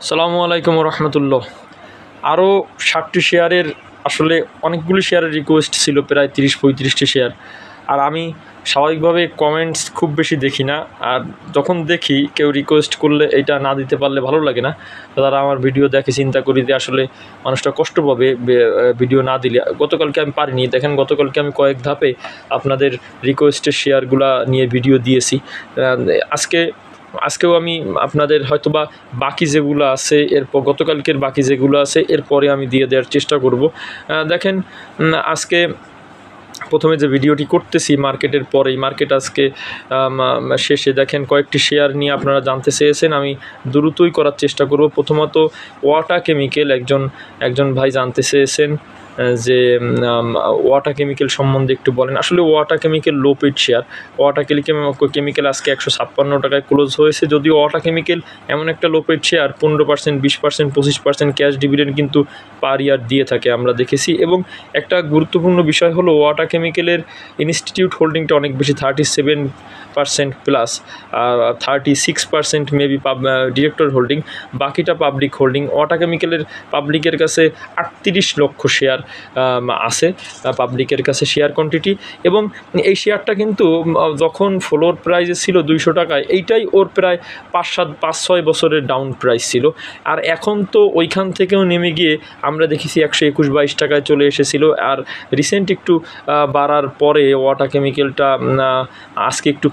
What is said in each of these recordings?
আসসালামু আলাইকুম রহমতুল্লাহ। আরও 60টি শেয়ারের আসলে অনেকগুলি শেয়ারের রিকোয়েস্ট ছিল, প্রায় 30-35টি শেয়ার। আর আমি স্বাভাবিকভাবে কমেন্টস খুব বেশি দেখি না, আর যখন দেখি কেউ রিকোয়েস্ট করলে এটা না দিতে পারলে ভালো লাগে না। তারা আমার ভিডিও দেখে চিন্তা করি যে আসলে মানুষটা কষ্ট পাবে ভিডিও না দিলে। গতকালকে আমি পারিনি, দেখেন গতকালকে আমি কয়েক ধাপে আপনাদের রিকোয়েস্টের শেয়ারগুলা নিয়ে ভিডিও দিয়েছি। আজকেও আমি আপনাদের হয়তোবা বাকি যেগুলো আছে এরপর গতকালকের বাকি যেগুলো আছে এরপরে আমি দিয়ে দেওয়ার চেষ্টা করব। দেখেন আজকে প্রথমে যে ভিডিওটি করতেছি মার্কেটের পরেই, মার্কেট আজকে শেষে দেখেন কয়েকটি শেয়ার নিয়ে আপনারা জানতে চেয়েছেন, আমি দ্রুতই করার চেষ্টা করব। প্রথমত ওয়াটা কেমিক্যাল, একজন ভাই জানতে চেয়েছেন যে ওয়াটা কেমিক্যাল সম্বন্ধে একটু বলেন। আসলে Wata chemical low paid share. Wata chemical আজকে 156 টাকায় ক্লোজ হয়েছে। যদিও ওয়াটা কেমিক্যাল এমন একটা low paid share, 15%, 20%, 25% cash dividend কিন্তু পার ইয়ার দিয়ে থাকে আমরা দেখেছি। এবং একটা গুরুত্বপূর্ণ বিষয় হলো ওয়াটা কেমিক্যালের ইনস্টিটিউট হোল্ডিংটা অনেক বেশি, 37% প্লাস, 36% মেবি ডিরেক্টর হোল্ডিং, বাকিটা পাবলিক হোল্ডিং। ওয়াটা কেমিক্যালের পাবলিকের কাছে 38 লক্ষ শেয়ার আছে, পাবলিকের কাছে শেয়ার কোয়ান্টিটি। এবং এই শেয়ারটা কিন্তু যখন ফ্লোর প্রাইসে ছিল 200 টাকায়, এইটাই ওর প্রায় 5-6 বছরের ডাউন প্রাইস ছিল। আর এখন তো ওইখান থেকেও নেমে গিয়ে আমরা দেখেছি 121-22 টাকায় চলে এসেছিল। আর রিসেন্ট একটু বাড়ার পরে ওয়াটা কেমিক্যালটা আজকে একটু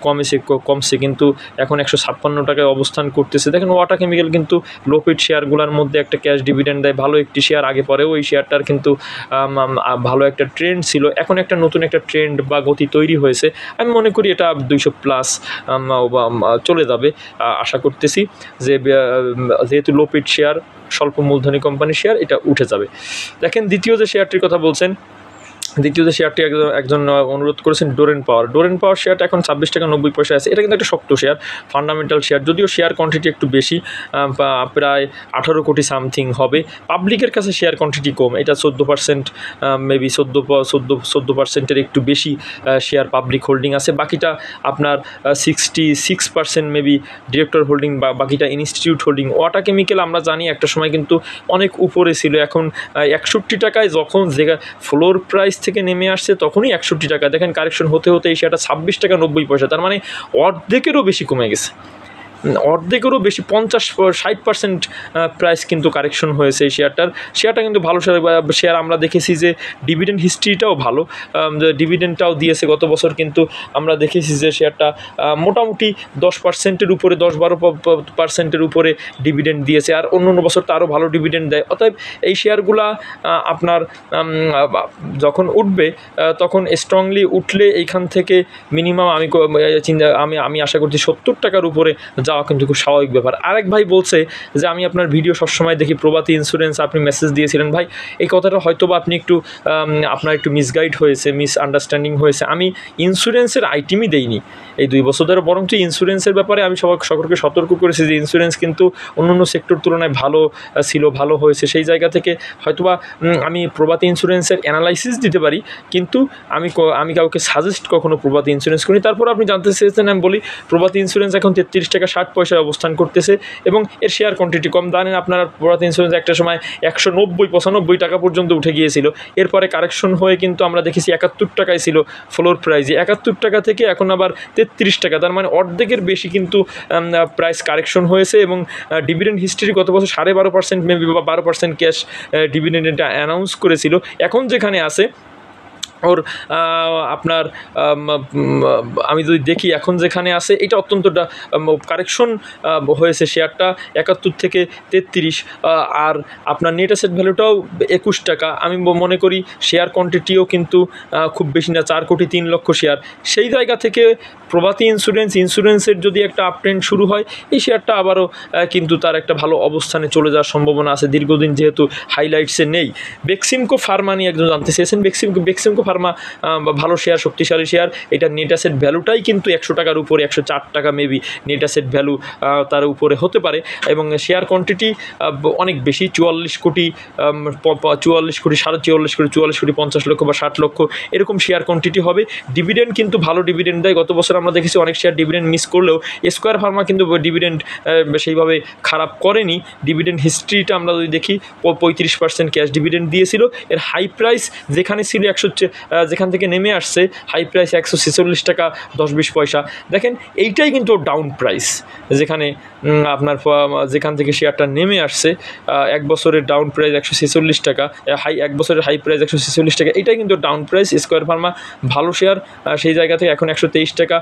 কমছে, কিন্তু এখন 156 টাকায় অবস্থান করতেছে। দেখেন ওয়াটা কেমিক্যাল কিন্তু লোপেড শেয়ারগুলোর মধ্যে একটা ক্যাশ ডিভিডেন্ড দেয়, ভালো একটি শেয়ার। আগে পরেও এই শেয়ারটার কিন্তু ভালো একটা ট্রেন্ড ছিল। এখন একটা নতুন একটা ট্রেন্ড বা গতি তৈরি হয়েছে। আমি মনে করি এটা 200+ চলে যাবে, আশা করতেছি যে যেহেতু লোপেড শেয়ার, স্বল্প মূলধনী কোম্পানির শেয়ার, এটা উঠে যাবে। দেখেন দ্বিতীয় যে শেয়ারটির কথা বলছেন, দ্বিতীয় যে শেয়ারটি একজন অনুরোধ করেছেন ডোরেন পাওয়ার শেয়ারটা এখন 26 টাকা 90 পয়সা আছে। এটা কিন্তু একটা শক্ত শেয়ার, ফান্ডামেন্টাল শেয়ার, যদিও শেয়ার কোয়ান্টিটি একটু বেশি, প্রায় 18 কোটি সামথিং হবে। পাবলিকের কাছে শেয়ার কোয়ান্টিটি কম, এটা 14%, মেবি 14% একটু বেশি শেয়ার পাবলিক হোল্ডিং আছে। বাকিটা আপনার 66% মেবি ডিরেক্টর হোল্ডিং, বা বাকিটা ইনস্টিটিউট হোল্ডিং। ওয়াটা কেমিক্যাল আমরা জানি একটা সময় কিন্তু অনেক উপরে ছিল, এখন 61 টাকায়, যখন ফ্লোর প্রাইস থেকে নেমে আসছে তখনই 61 টাকা। দেখেন কারেকশন হতে হতে এই শেয়ারটা 26 টাকা 90 পয়সা, তার মানে অর্ধেকেরও বেশি কমে গেছে, অর্ধেকেরও বেশি, 50-60% প্রাইস কিন্তু কারেকশন হয়েছে এই শেয়ারটা কিন্তু ভালো শেয়ার। আমরা দেখেছি যে ডিভিডেন্ড হিস্ট্রিটাও ভালো, ডিভিডেন্ডটাও দিয়েছে গত বছর, কিন্তু আমরা দেখেছি যে শেয়ারটা মোটামুটি 10%-এর উপরে, 10-12%-এর উপরে ডিভিডেন্ড দিয়েছে। আর অন্য বছর তো আরও ভালো ডিভিডেন্ড দেয়। অতএব এই শেয়ারগুলা আপনার যখন উঠবে, তখন স্ট্রংলি উঠলে এইখান থেকে মিনিমাম আমি আশা করছি 70 টাকার উপরে যাওয়া কিন্তু খুব স্বাভাবিক ব্যাপার। আরেক ভাই বলছে যে আমি আপনার ভিডিও সবসময় দেখি, প্রভাতী ইন্স্যুরেন্স আপনি মেসেজ দিয়েছিলেন। ভাই এই কথাটা হয়তো বা আপনি আপনার একটু মিসগাইড হয়েছে, মিসআন্ডারস্ট্যান্ডিং হয়েছে। আমি ইন্স্যুরেন্সের আইটেমই দেইনি এই 2 বছর ধরে, বরঞ্চ ইন্স্যুরেন্সের ব্যাপারে আমি সকলকে সতর্ক করেছি যে ইন্স্যুরেন্স কিন্তু অন্য সেক্টর তুলনায় ভালো ছিল, ভালো হয়েছে। সেই জায়গা থেকে হয়তোবা আমি প্রভাতী ইন্স্যুরেন্সের অ্যানালাইসিস দিতে পারি, কিন্তু আমি কাউকে সাজেস্ট কখনো প্রভাতী ইন্স্যুরেন্স করি। তারপর আপনি জানতে চেয়েছেন, আমি বলি প্রভাতী ইন্স্যুরেন্স এখন 33 টাকা 60 পয়সায় অবস্থান করতেছে এবং এর শেয়ার কোয়ান্টিটি কম। জানেন আপনারা প্রভাতী ইন্স্যুরেন্স একটা সময় 190-95 টাকা পর্যন্ত উঠে গিয়েছিল। এরপরে কারেকশন হয়ে কিন্তু আমরা দেখেছি 71 টাকায় ছিল ফ্লোর প্রাইজে, 71 টাকা থেকে এখন আবার 33 টাকা, তার মানে অর্ধেকের বেশি কিন্তু প্রাইস কারেকশন হয়েছে। এবং ডিভিডেন্ড হিস্ট্রি গত বছর 12.5% মেবি বা 12% ক্যাশ ডিভিডেন্ড এটা অ্যানাউন্স করেছিল। এখন যেখানে আছে ওর আপনার আমি যদি দেখি এখন যেখানে আছে, এটা অত্যন্ত কারেকশন হয়েছে শেয়ারটা 71 থেকে 33, আর আপনার নেট অ্যাসেট ভ্যালুটাও 21 টাকা। আমি মনে করি শেয়ার কোয়ান্টিটিও কিন্তু খুব বেশি না, 4 কোটি 3 লক্ষ শেয়ার। সেই জায়গা থেকে প্রভাতী ইন্স্যুরেন্সের যদি একটা আপট্রেন্ড শুরু হয়, এই শেয়ারটা আবারও কিন্তু তার একটা ভালো অবস্থানে চলে যাওয়ার সম্ভাবনা আছে, দীর্ঘদিন যেহেতু হাইলাইটসে নেই। বেক্সিমকো ফার্মা নিয়ে একজন জানতে চেয়েছেন। বেক্সিমকো ফার্মা ভালো শেয়ার, শক্তিশালী শেয়ার। এটা নেট অ্যাসেট ভ্যালুটাই কিন্তু 100 টাকার উপরে, 104 টাকা মেবি নেট অ্যাসেট ভ্যালু তার উপরে হতে পারে। এবং শেয়ার কোয়ান্টিটি অনেক বেশি, 44 কোটি, 44 কোটি, 44.5 কোটি, 44 কোটি 50 লক্ষ বা 60 লক্ষ এরকম শেয়ার কোয়ান্টিটি হবে। ডিভিডেন্ড কিন্তু ভালো ডিভিডেন্ড দেয়। গত বছর আমরা দেখেছি অনেক শেয়ার ডিভিডেন্ড মিস করলেও স্কয়ার ফার্মা কিন্তু ডিভিডেন্ড সেইভাবে খারাপ করেনি। ডিভিডেন্ড হিস্ট্রিটা আমরা যদি দেখি 35% ক্যাশ ডিভিডেন্ড দিয়েছিল। এর হাই প্রাইস যেখানে ছিল যেখান থেকে নেমে আসছে হাই প্রাইস 146 টাকা 10-20 পয়সা। দেখেন এইটাই কিন্তু ডাউন প্রাইস, যেখানে আপনার যেখান থেকে শেয়ারটা নেমে আসছে 1 বছরের ডাউন প্রাইস 146 টাকা, 1 বছরের হাই প্রাইস 146 টাকা, এটাই কিন্তু ডাউন প্রাইস। স্কয়ার ফার্মা ভালো শেয়ার, সেই জায়গা থেকে এখন 123 টাকা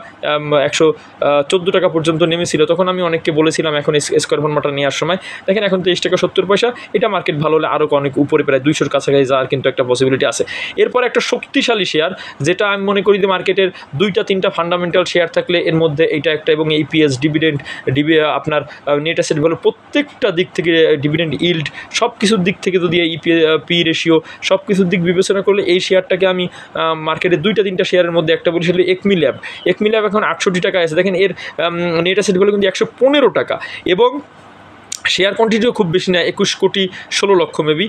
114 টাকা পর্যন্ত নেমেছিল। তখন আমি অনেককে বলেছিলাম এখন স্কয়ার ফার্মাটা নেওয়ার সময়। দেখেন এখন 23 টাকা 70 পয়সা। এটা মার্কেট ভালো হলে আরও অনেক উপরে, প্রায় 200-র কাছাকাছি যাওয়ার কিন্তু একটা পসিবিলিটি আছে। এরপর একটা শক্তিশালী শেয়ার, যেটা আমি মনে করি যে মার্কেটের 2-3টা ফান্ডামেন্টাল শেয়ার থাকলে এর মধ্যে এইটা একটা, এবং ইপিএস, ডিভিডেন্ড, আপনার নেট অ্যাসেট ভ্যালু, প্রত্যেকটা দিক থেকে, ডিভিডেন্ড ইল্ড, সব কিছুর দিক থেকে যদি এই পি রেশিও সব কিছুর দিক বিবেচনা করলে এই শেয়ারটাকে আমি মার্কেটের 2-3টা শেয়ারের মধ্যে একটা বলি, সেটা একমি ল্যাব। একমি ল্যাব এখন 68 টাকা আছে। দেখেন এর নেট অ্যাসেট ভ্যালু কিন্তু 115 টাকা, এবং শেয়ার কোয়ান্টিটিও খুব বেশি না, 21 কোটি 16 লক্ষ মেবি।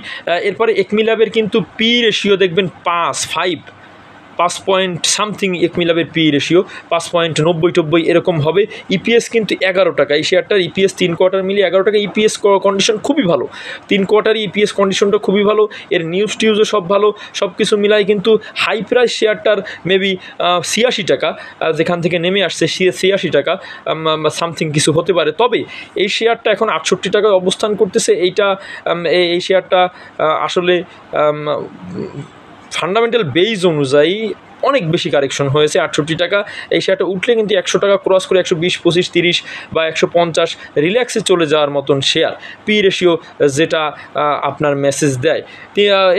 এরপরে একমি ল্যাবের কিন্তু পি রেশিও দেখবেন 5 পয়েন্ট সামথিং একমি ল্যাবের পি রেশিও 5.90 এরকম হবে। ইপিএস কিন্তু 11 টাকা। এই শেয়ারটার ইপিএস 3 কোয়ার্টার মিলিয়ে 11 টাকা। ইপিএস কন্ডিশন খুবই ভালো, 3 কোয়ার্টারই ইপিএস কন্ডিশনটা খুবই ভালো। এর টিউজও সব ভালো, সব কিছু মিলাই কিন্তু হাই প্রাইস শেয়ারটার মেবি 86 টাকা, যেখান থেকে নেমে আসছে 86 টাকা সামথিং কিছু হতে পারে। তবে এই শেয়ারটা এখন 68 টাকায় অবস্থান করতেছে। এই শেয়ারটা আসলে ফান্ডামেন্টাল বেস অনুযায়ী অনেক বেশি কারেকশন হয়েছে। 68 টাকা এই শেয়ারটা উঠলে কিন্তু 100 টাকা ক্রস করে 120, 25, 30 বা 150 রিল্যাক্সে চলে যাওয়ার মতন শেয়ার, পি রেশিও যেটা আপনার মেসেজ দেয়।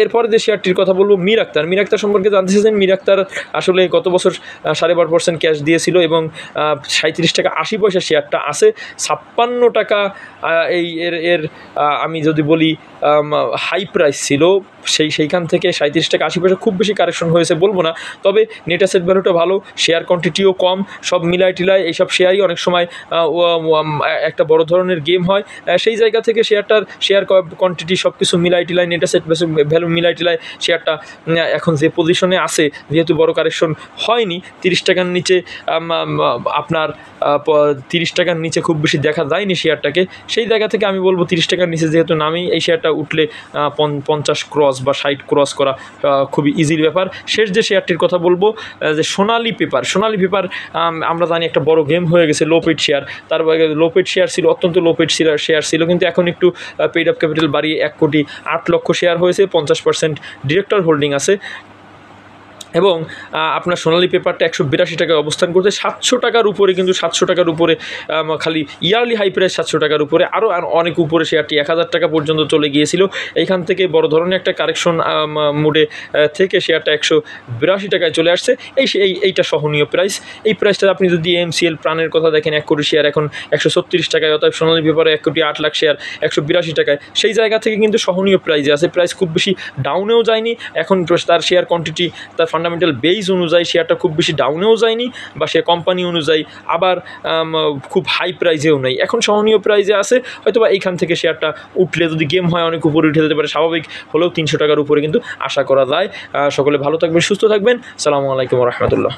এরপরে যে শেয়ারটির কথা বলবো মীর আক্তার সম্পর্কে জানতে চাইছেন। মীর আক্তার আসলে গত বছর 12.5% ক্যাশ দিয়েছিল, এবং 37 টাকা 80 পয়সা শেয়ারটা আছে। 56 টাকা এর আমি যদি বলি হাই প্রাইস ছিল, সেইখান থেকে 37 টাকা 80 পয়সা খুব বেশি কারেকশন হয়েছে বলবো না। তবে নেট অ্যাসেট ভ্যালুটা ভালো, শেয়ার কোয়ান্টিটিও কম, সব মিলাই টিলাই এইসব শেয়ারই অনেক সময় একটা বড় ধরনের গেম হয়। সেই জায়গা থেকে শেয়ার কোয়ান্টিটি সব কিছু মিলাই টিলাই, নেট অ্যাসেট ভ্যালু মিলাই টিলাই শেয়ারটা এখন যে পজিশনে আছে, যেহেতু বড় কারেকশন হয়নি, 30 টাকার নিচে আপনার 30 টাকার নিচে খুব বেশি দেখা যায়নি শেয়ারটাকে। সেই জায়গা থেকে আমি বলবো 30 টাকার নিচে যেহেতু নামি, এই শেয়ারটা উঠলে 50 ক্রস বা 60 ক্রস করা খুবই ইজির ব্যাপার। শেষ যে শেয়ারটির কথা বলবো, যে সোনালী পেপার আমরা জানি একটা বড় গেম হয়ে গেছে। লোপেড শেয়ার, তার লোপেড শেয়ার ছিল, অত্যন্ত লোপেড শেয়ার ছিল, কিন্তু এখন একটু পেইড আপ ক্যাপিটাল বাড়িয়ে 1 কোটি 8 লক্ষ শেয়ার হয়েছে, 50% ডিরেক্টর হোল্ডিং আছে। এবং আপনার সোনালী পেপারটা 182 টাকায় অবস্থান করতে, 700 টাকার উপরে, কিন্তু 700 টাকার উপরে খালি ইয়ারলি হাই প্রাইস 700 টাকার উপরে, আরও অনেক উপরে শেয়ারটি 1000 টাকা পর্যন্ত চলে গিয়েছিল। এইখান থেকে বড় ধরনের একটা কারেকশন মোডে থেকে শেয়ারটা 182 টাকায় চলে আসছে। এইটা সহনীয় প্রাইস। এই প্রাইসটা আপনি যদি এমসিএল প্রাণের কথা দেখেন, 1 কোটি শেয়ার এখন 136 টাকায়, অতএব সোনালী পেপারে 1 কোটি 8 লাখ শেয়ার 182 টাকায়, সেই জায়গা থেকে কিন্তু সহনীয় প্রাইসে আছে। প্রাইস খুব বেশি ডাউনেও যায়নি, এখন তার শেয়ার কোয়ান্টিটি, তার ফান্ডামেন্টাল বেস অনুযায়ী শেয়ারটা খুব বেশি ডাউনেও যায়নি, বা সে কোম্পানি অনুযায়ী আবার খুব হাই প্রাইজেও নেই, এখন সহনীয় প্রাইজে আছে। হয়তো বা এইখান থেকে শেয়ারটা উঠলে, যদি গেম হয়, অনেক উপরে উঠে যেতে পারে, স্বাভাবিক হলেও 300 টাকার উপরে কিন্তু আশা করা যায়। সকলে ভালো থাকবেন, সুস্থ থাকবেন। আসসালামু আলাইকুম ওয়া রাহমাতুল্লাহ।